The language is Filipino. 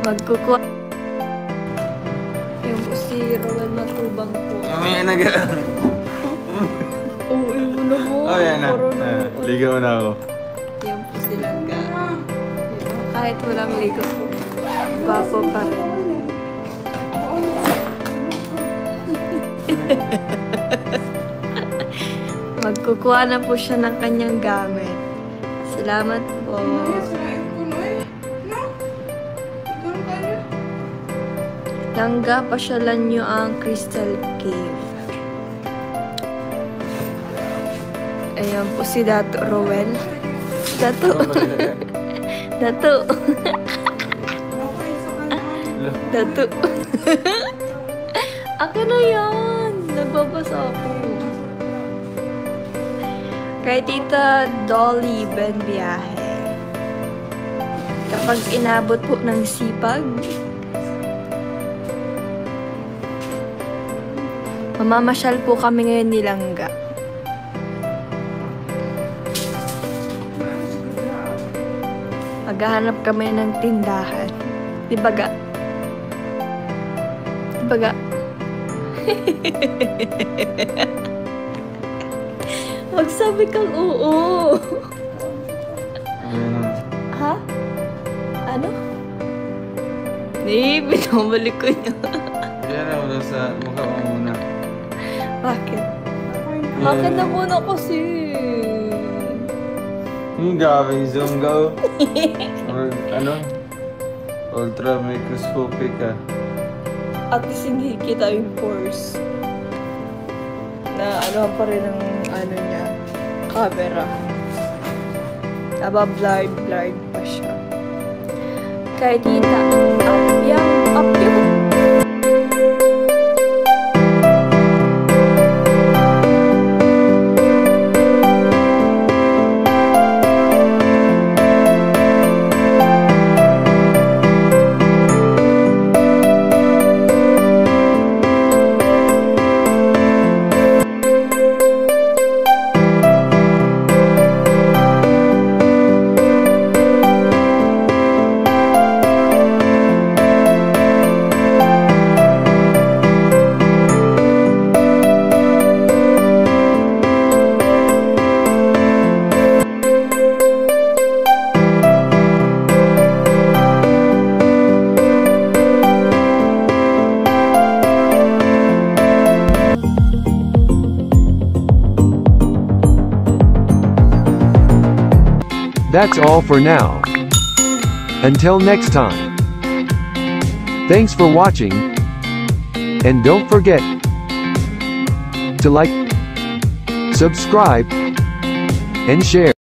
Magkukuha. Yung po si Roel Matubang po. May naga. Oo, mo na mo. Oh, yan na. Ligaw na ako. Yung po sila ka. Kahit walang ligaw po. Bapo pa rin. Magkukuha na po siya ng kanyang gamit. Salamat po. Langga, pasyalan nyo ang Crystal Cave. Ayan po si Dato Roel. Dato. Dato. Dato. Akin na yan. Nagbabasa ako. Kay Tita Dolly Benbiahe. Kapag inabot po ng sipag, mamamasyal po kami ngayon ni Langga. Maghahanap kami ng tindahan. Di ba ga? Di ba ga? Magsabi kang oo. Ha? Ano? Hindi, binabalik ko niya. Yan ako lang sa mukha mo muna. Bakit? Bakit na muna kasi? Yung gawin zoom go. Or ano? Ultra microscopic ka. At least hindi kita yung pores. Na ano pa rin ang ano niya, camera. Blurred pa siya. Kaya tita, up yung. That's all for now. Until next time. Thanks for watching. And don't forget to like, subscribe, and share.